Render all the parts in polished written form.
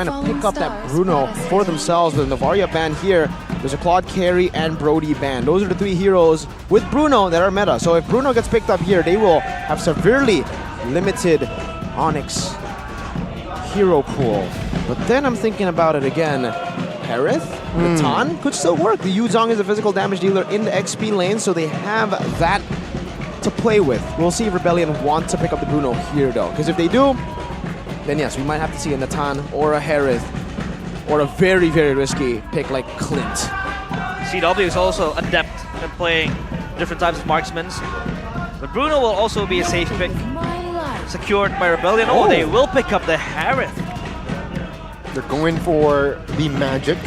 trying to pick up that Bruno for themselves with the Varia ban here. There's a Claude Carry and Brody ban. Those are the three heroes with Bruno that are meta. So if Bruno gets picked up here, they will have severely limited Onyx hero pool. But then I'm thinking about it again. Harith, Natan could still work. The Yuzong is a physical damage dealer in the XP lane, so they have that to play with. We'll see if Rebellion want to pick up the Bruno here though, because if they do, then yes, we might have to see a Natan or a Harith or a very, very risky pick like Clint. CW is also adept at playing different types of marksmen, but Bruno will also be a safe pick. Secured by Rebellion. Oh, they will pick up the Harith. They're going for the magic.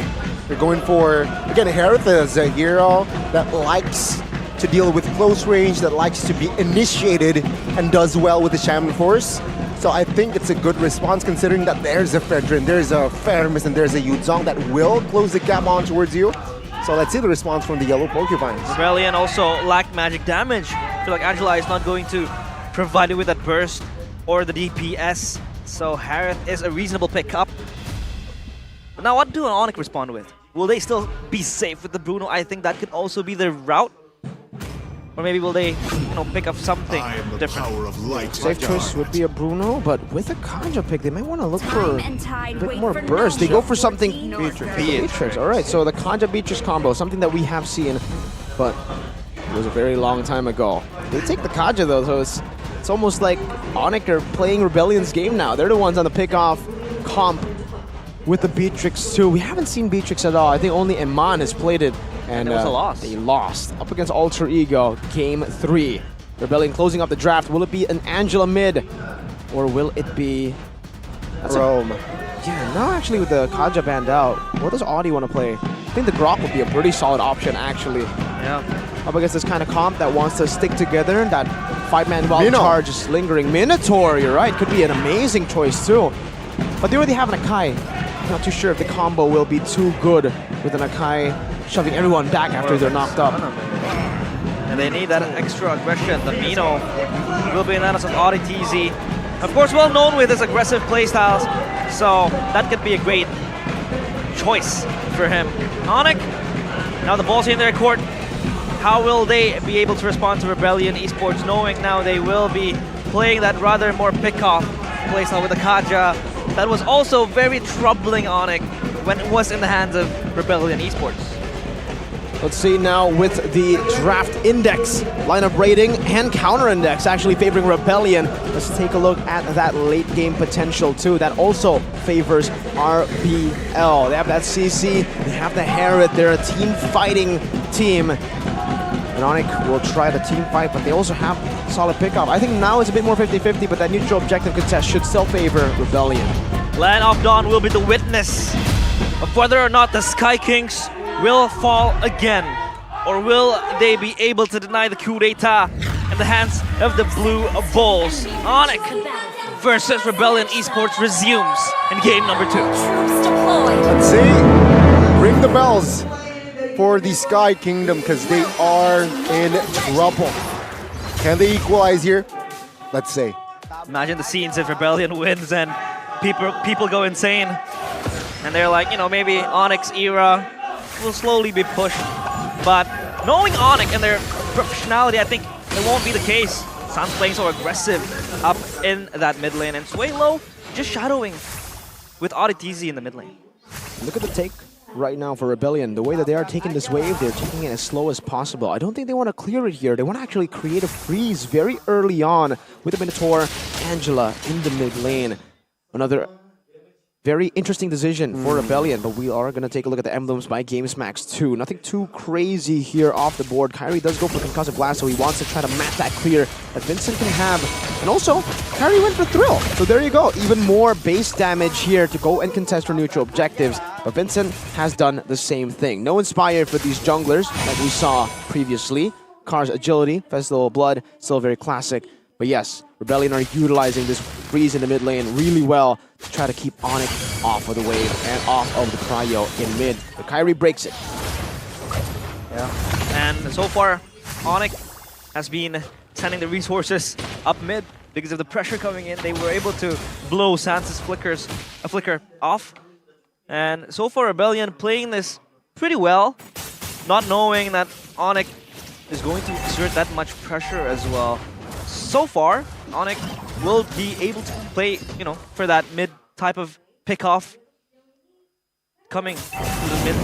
They're going for, again, Harith is a hero that likes to deal with close range, that likes to be initiated and does well with the Shaman Force. So I think it's a good response considering that there's a Fedrin, there's a Fermis, and there's a Yuzong that will close the gap on towards you. So let's see the response from the yellow Porcupines. Rebellion also lack magic damage. I feel like Angela is not going to provide it with that burst or the DPS. So Harith is a reasonable pickup. But now what do Onic respond with? Will they still be safe with the Bruno? I think that could also be their route. Or maybe will they, pick up something different? Safe choice would be a Bruno, but with a Kanja pick, they might want to look for a bit more burst. They go for something Beatrix. All right, so the Kanja Beatrix combo, something that we have seen, but it was a very long time ago. They take the Kanja though, so it's almost like Onic are playing Rebellion's game now. They're the ones on the pick-off comp with the Beatrix too. We haven't seen Beatrix at all. I think only Iman has played it. And it was a loss. They lost up against Alter Ego, game 3. Rebellion closing up the draft. Will it be an Angela mid? Or will it be... Rome. Yeah, now actually with the Kaja banned out, what does Audi want to play? I think the Grok would be a pretty solid option actually. Yeah. Up against this kind of comp that wants to stick together. That 5-man wild charge is lingering. Minotaur, you're right. Could be an amazing choice too. But they already have an Akai. Not too sure if the combo will be too good with an Akai shoving everyone back after they're knocked up. And they need that extra aggression. The Mino will be an analyst of Audi TZ. Of course, well known with his aggressive playstyles, so that could be a great choice for him. Onic, now the ball's in their court. How will they be able to respond to Rebellion Esports, knowing now they will be playing that rather more pick-off playstyle with the Kaja? That was also very troubling Onic when it was in the hands of Rebellion Esports. Let's see now with the draft index, lineup rating, and counter index actually favoring Rebellion. Let's take a look at that late game potential too. That also favors RBL. They have that CC, they have the Harith. They're a team fighting team. And Onic will try the team fight, but they also have solid pickup. I think now it's a bit more 50-50, but that neutral objective contest should still favor Rebellion. Land of Dawn will be the witness of whether or not the Sky Kings will fall again, or will they be able to deny the coup d'etat in the hands of the Blue Bulls. Onic versus Rebellion Esports resumes in game number 2. Let's see. Ring the bells for the Sky Kingdom because they are in trouble. Can they equalize here? Let's see. Imagine the scenes if Rebellion wins and people go insane. And they're like, maybe Onyx era will slowly be pushed. But knowing Onic and their professionality, I think it won't be the case. Sun's playing so aggressive up in that mid lane. And Swaylo just shadowing with Audi TZ in the mid lane. Look at the take right now for Rebellion. The way that they are taking this wave, they're taking it as slow as possible. I don't think they want to clear it here. They want to actually create a freeze very early on with the Minotaur, Angela in the mid lane. Another very interesting decision for Rebellion, but we are going to take a look at the emblems by GamesMax 2. Nothing too crazy here off the board. Kyrie does go for Concussive Blast, so he wants to try to match that clear that Vincent can have. And also, Kyrie went for Thrill. So there you go. Even more base damage here to go and contest for neutral objectives. But Vincent has done the same thing. No Inspire for these junglers like we saw previously. Car's Agility, Festival of Blood, still very classic. But yes, Rebellion are utilizing this freeze in the mid lane really well to try to keep Onic off of the wave and off of the cryo in mid. But Kyrie breaks it. Yeah. And so far, Onic has been sending the resources up mid because of the pressure coming in. They were able to blow Sans' flicker off. And so far, Rebellion playing this pretty well, not knowing that Onic is going to exert that much pressure as well. So far, Onic will be able to play, you know, for that mid type of pick-off coming to the mid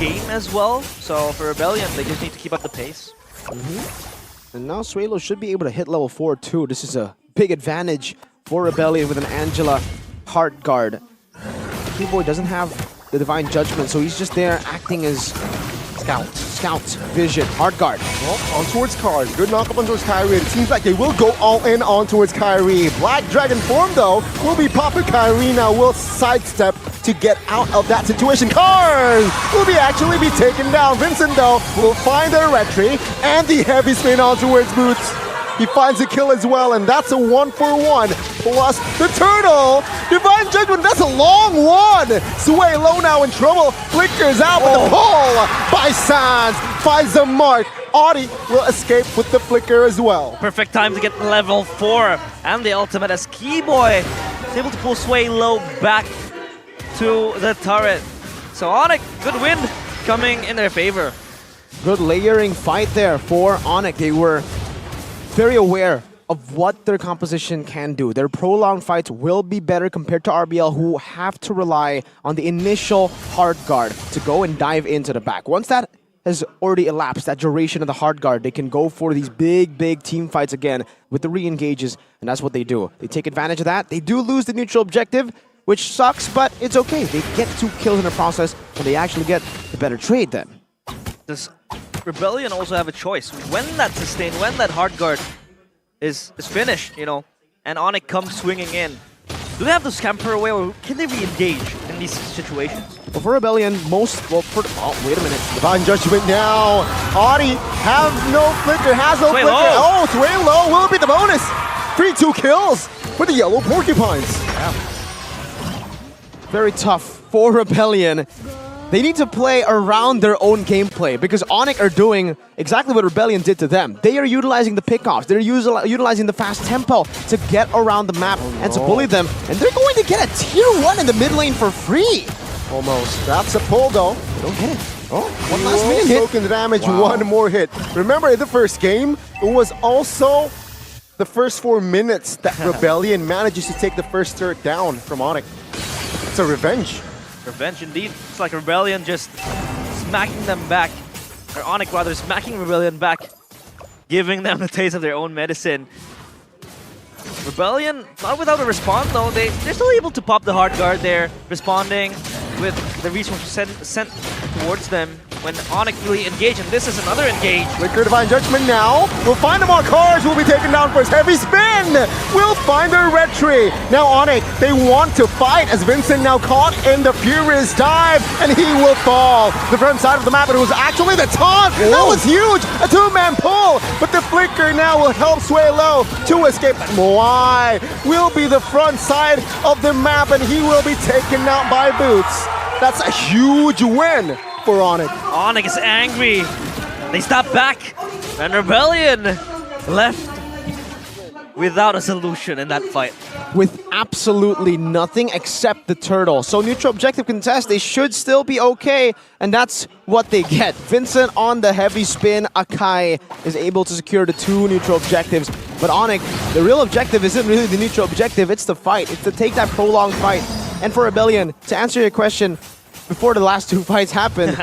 game as well. So for Rebellion, they just need to keep up the pace. And now Suelo should be able to hit level 4 too. This is a big advantage for Rebellion with an Angela Heart Guard. Keyboy doesn't have the Divine Judgment, so he's just there acting as Scout, Vision, Heart Guard. Well, on towards Cars. Good knock up on towards Kyrie. It seems like they will go all in on towards Kyrie. Black Dragon form, though, will be popping. Kyrie now will sidestep to get out of that situation. Cars will actually be taken down. Vincent, though, will find the retry and the heavy spin on towards Boots. He finds a kill as well, and that's a 1-for-1. Plus the turtle. Divine Judgment, that's a long one. Suelo now in trouble. Flickers out, but the pull by Sans finds the mark. Audi will escape with the flicker as well. Perfect time to get level 4 and the ultimate as Keyboy is able to pull Suelo back to the turret. So Onic, good win coming in their favor. Good layering fight there for Onic. They were very aware of what their composition can do. Their prolonged fights will be better compared to RBL, who have to rely on the initial hard guard to go and dive into the back. Once that has already elapsed, that duration of the hard guard, they can go for these big team fights again with the re-engages, and that's what they do. They take advantage of that. They do lose the neutral objective, which sucks, but it's okay. They get 2 kills in the process, and they actually get the better trade then. Does Rebellion also have a choice? When that sustain, when that hard guard is finished, you know, and Onic comes swinging in, do they have to scamper away, or can they re-engage in these situations? Well, for Rebellion, oh, wait a minute. Divine Judgment now. Audi have no flicker, has no flicker. Oh, Suelo will be the bonus. 3-2 kills for the yellow porcupines. Very tough for Rebellion. They need to play around their own gameplay because Onic are doing exactly what Rebellion did to them. They are utilizing the pickoffs. They're utilizing the fast tempo to get around the map and to bully them. And they're going to get a tier 1 in the mid lane for free. Almost. That's a pull, though. They don't get it. Oh, one last minute hit. Token damage, one more hit. Remember, in the first game, it was also the first 4 minutes that Rebellion manages to take the first turret down from Onic. It's a revenge. Revenge indeed. It's like Rebellion just smacking them back, or Onic rather smacking Rebellion back, giving them the taste of their own medicine. Rebellion, not without a respawn though, they're still able to pop the hard guard there, responding with the resources sent towards them when Onic really engaged, and this is another engage. Flicker Divine Judgment now. We'll find him on Cars, will be taken down for his heavy spin. We'll find their retry. Now Onic, they want to fight as Vincent now caught in the furious dive, and he will fall. The front side of the map, and it was actually the taunt. Whoa. That was huge, a 2-man pull, but the Flicker now will help Suelo to escape. Moai will be the front side of the map, and he will be taken out by Boots. That's a huge win for Onic. Onic is angry. They stop back, and Rebellion left without a solution in that fight. With absolutely nothing except the turtle. So neutral objective contest, they should still be okay, and that's what they get. Vincent on the heavy spin, Akai is able to secure the 2 neutral objectives. But Onic, the real objective isn't really the neutral objective, it's the fight. It's to take that prolonged fight. And for Rebellion, to answer your question, before the last 2 fights happened,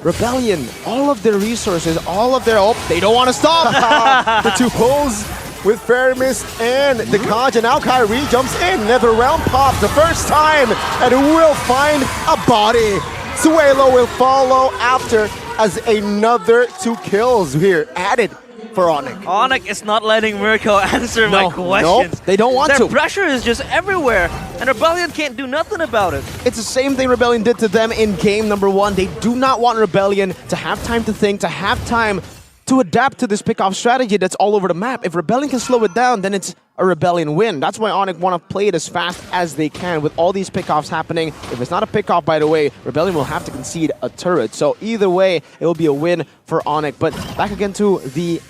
Rebellion, all of their resources, all of their... Oh, they don't want to stop! The 2 pulls with Fair Mist and the Conj, and now Kyrie jumps in. NetherRealm pops the first time, and will find a body. Suelo will follow after as another 2 kills here added for Onic. Onic is not letting Mirko answer my questions. Nope, they don't want to. Their pressure is just everywhere, and Rebellion can't do nothing about it. It's the same thing Rebellion did to them in game number 1. They do not want Rebellion to have time to think, to have time to adapt to this pick-off strategy that's all over the map. If Rebellion can slow it down, then it's a Rebellion win. That's why Onic want to play it as fast as they can with all these pick-offs happening. If it's not a pick-off, by the way, Rebellion will have to concede a turret. So either way, it will be a win for Onic. But back again to the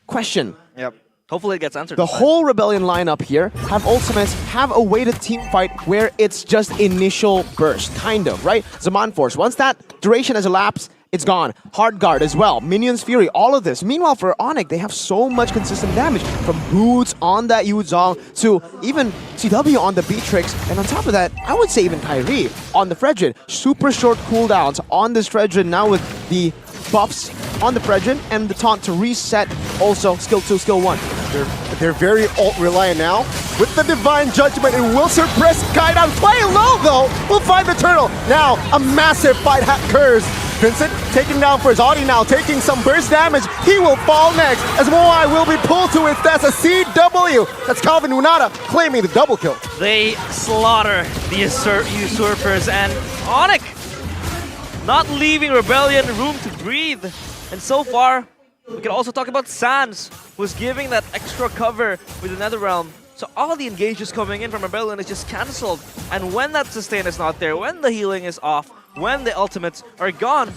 question. Yep. Hopefully it gets answered. The this time. whole Rebellion lineup here have ultimates, have a weighted team fight where it's just initial burst, kind of, right? Zaman Force, once that duration has elapsed, it's gone. Hard Guard as well, Minions Fury, all of this. Meanwhile, for Onic, they have so much consistent damage from Boots on that Yuzong to even CW on the Beatrix, and on top of that, I would say even Kyrie on the Fredrin. Super short cooldowns on this Fredrin now with the buffs on the Fredrin and the taunt to reset also skill 2, skill 1. They're very ult-reliant now. With the Divine Judgment, it will suppress Kaidan. Play low, though. We'll find the turtle. Now, a massive fight occurs. Vincent taking down for his Audi now, taking some burst damage. He will fall next, as Moai will be pulled to his death. A CW. That's Calvin Unada claiming the double kill. They slaughter the usurpers, and Onic not leaving Rebellion room to breathe. And so far, we can also talk about Sans, who's giving that extra cover with the Netherrealm. So all the engages coming in from Rebellion is just cancelled. And when that sustain is not there, when the healing is off, when the ultimates are gone,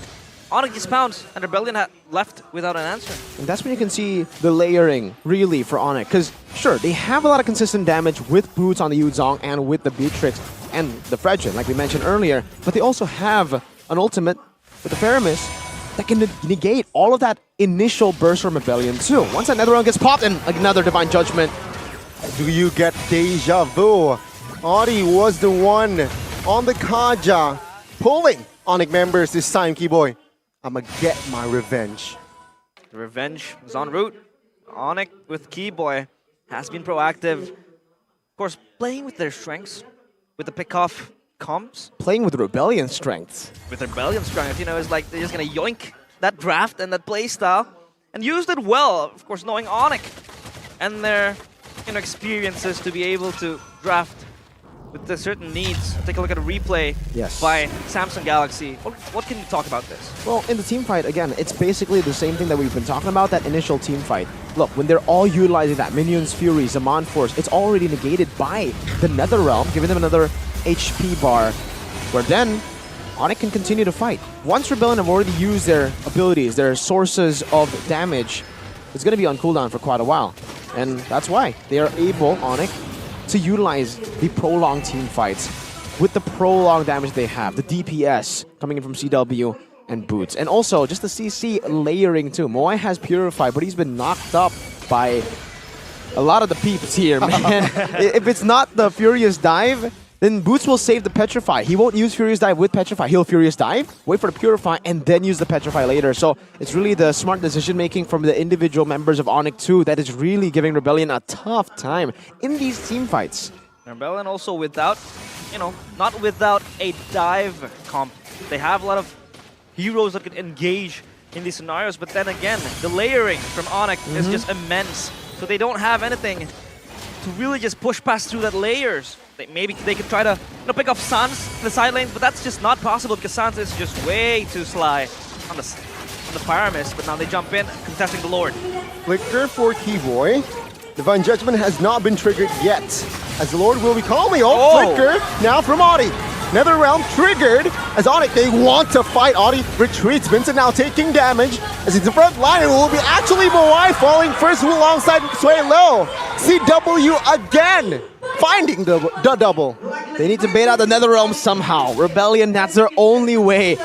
Onic just pounds, and Rebellion left without an answer. And that's when you can see the layering, really, for Onic. Because, sure, they have a lot of consistent damage with Boots on the Yuzong and with the Beatrix and the Fredrin, like we mentioned earlier. But they also have an ultimate with the Faramis that can negate all of that initial burst from Rebellion too. Once that Netherrealm gets popped and another Divine Judgment. Do you get deja vu? Audi was the one on the Kaja pulling Onic members this time, Keyboy. I'ma get my revenge. The revenge is en route. Onic with Keyboy has been proactive. Of course, playing with their strengths, with the pick-off comps. Playing with Rebellion strengths. With Rebellion strength, you know, it's like they're just gonna yoink that draft and that playstyle and used it well, of course, knowing Onic and their experiences to be able to draft with the certain needs. Take a look at a replay by Samsung Galaxy. What can you talk about this? Well, in the team fight, again, it's basically the same thing that we've been talking about, that initial team fight. Look, when they're all utilizing that Minions Fury, Zaman Force, it's already negated by the Netherrealm, giving them another HP bar, where then Onic can continue to fight. Once Rebellion have already used their abilities, their sources of damage, it's going to be on cooldown for quite a while. And that's why they are able, Onic, to utilize the prolonged team fights with the prolonged damage they have, the DPS coming in from CW and Boots. And also, just the CC layering too. Moai has Purify, but he's been knocked up by a lot of the peeps here, man. If it's not the Furious Dive, then Boots will save the Petrify. He won't use Furious Dive with Petrify. He'll Furious Dive, wait for the Purify, and then use the Petrify later. So it's really the smart decision-making from the individual members of Onic 2 that is really giving Rebellion a tough time in these team fights. Rebellion also without, not without a dive comp. They have a lot of heroes that could engage in these scenarios, but then again, the layering from Onic is just immense. So they don't have anything to really just push past through that layers. Maybe they could try to pick off Sans in the side lanes, but that's just not possible because Sans is just way too sly on the Pyramis. But now they jump in, contesting the Lord. Flicker for Keyboy. Divine Judgment has not been triggered yet, as the Lord will be calling. Flicker now from Audi. Netherrealm triggered as Onic, they want to fight. Audi retreats. Vincent now taking damage as he's the front line. It will be actually Moai falling first alongside Sway Low. CW again, finding the double. They need to bait out the Netherrealm somehow. Rebellion, that's their only way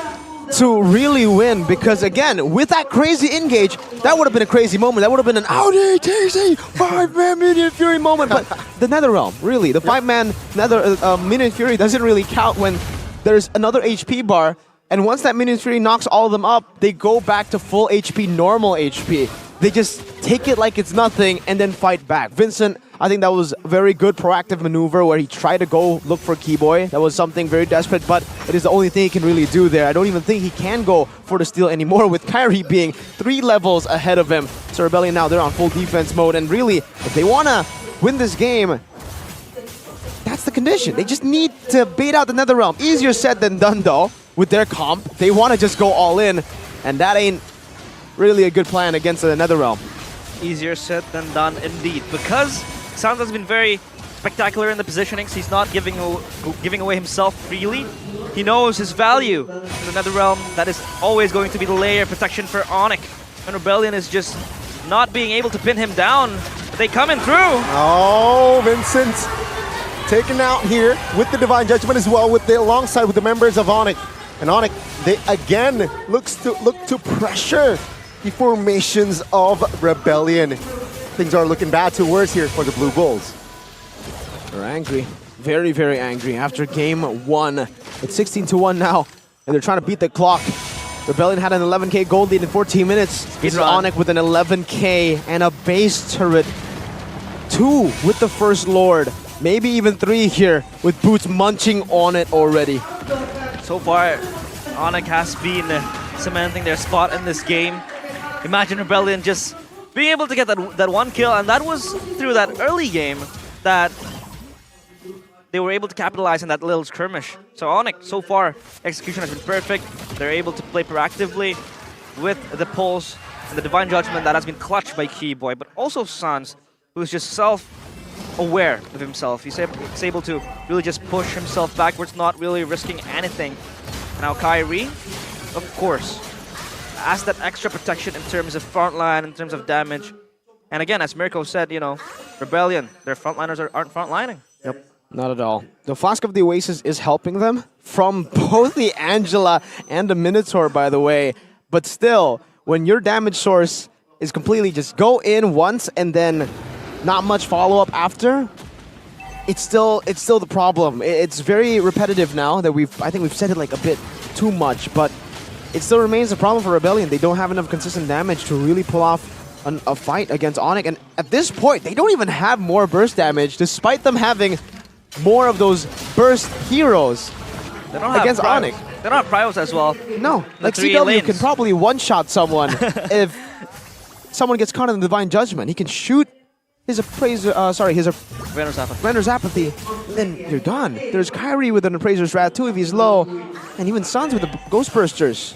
to really win, because again, with that crazy engage, that would have been a crazy moment. That would have been an Audi TC 5-man Minion Fury moment. But the Netherrealm, really, the 5-man Minion Fury doesn't really count when there's another HP bar. And once that Minion Fury knocks all of them up, they go back to full HP, normal HP. They just take it like it's nothing and then fight back. Vincent, I think that was a very good proactive maneuver where he tried to go look for Keyboy. That was something very desperate, but it is the only thing he can really do there. I don't even think he can go for the steal anymore with Kyrie being 3 levels ahead of him. So Rebellion now, they're on full defense mode, and really, if they want to win this game, that's the condition. They just need to bait out the Netherrealm. Easier said than done though with their comp. They want to just go all in, and that ain't really a good plan against the Netherrealm. Easier said than done indeed, because Sans has been very spectacular in the positionings. He's not giving away himself freely. He knows his value in the Netherrealm. That is always going to be the layer protection for Onic. And Rebellion is just not being able to pin him down. They coming through. Oh, Vincent taken out here with the Divine Judgment as well, alongside with the members of Onic. And Onic, they again look to pressure the formations of Rebellion. Things are looking bad to worse here for the Blue Bulls. They're angry. Very, very angry after game 1. It's 16-1 now, and they're trying to beat the clock. Rebellion had an 11K gold lead in 14 minutes. This is Onic with an 11K and a base turret. 2 with the First Lord. Maybe even 3 here with Boots munching on it already. So far, Onic has been cementing their spot in this game. Imagine Rebellion just being able to get that 1 kill, and that was through that early game that they were able to capitalize on that little skirmish. So Onic, so far, execution has been perfect. They're able to play proactively with the pulse and the Divine Judgment that has been clutched by Keyboy, but also Sans, who's just self-aware of himself. He's able to really just push himself backwards, not really risking anything. Now Kyrie, of course, has that extra protection in terms of frontline, in terms of damage. And again, as Mirko said, you know, Rebellion, their frontliners aren't frontlining. Yep. Not at all. The Flask of the Oasis is helping them from both the Angela and the Minotaur, by the way. But still, when your damage source is completely just go in once and then not much follow-up after, it's still the problem. It's very repetitive now that I think we've said it like a bit too much, but it still remains a problem for Rebellion. They don't have enough consistent damage to really pull off a fight against Onic. And at this point, they don't even have more burst damage, despite them having more of those burst heroes against Onic. They don't have Pryos as well. No, like CW can probably one-shot someone if someone gets caught in the Divine Judgment. He can shoot his Render's Apathy, then you're done. There's Kyrie with an Appraiser's Wrath too if he's low, and even Suns with the Ghost Bursters.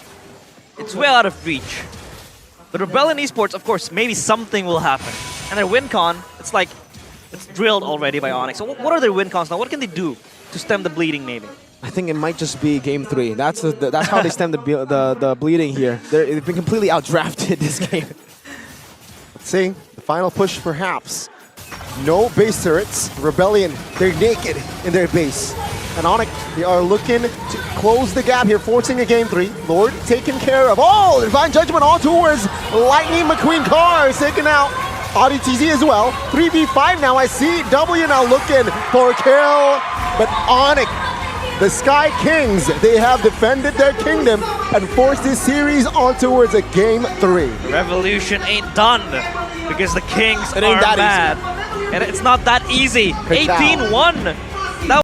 It's well out of reach. But Rebellion Esports, of course, maybe something will happen. And their win con, it's like, it's drilled already by Onic. So what are their win cons now? What can they do to stem the bleeding, maybe? I think it might just be game 3. That's how they stem the bleeding here. They've been completely outdrafted this game. Let's see, the final push perhaps. No base turrets. Rebellion, they're naked in their base. And Onic, they are looking to close the gap here, forcing a game 3. Lord taken care of. Oh, Divine Judgment on towards Lightning McQueen Car is taken out. ODTZ as well. 3v5 now. I see W now looking for a kill. But Onic, the Sky Kings, they have defended their kingdom and forced this series on towards a game 3. Revolution ain't done because the Kings It are ain't that mad. And it's not that easy. 18-1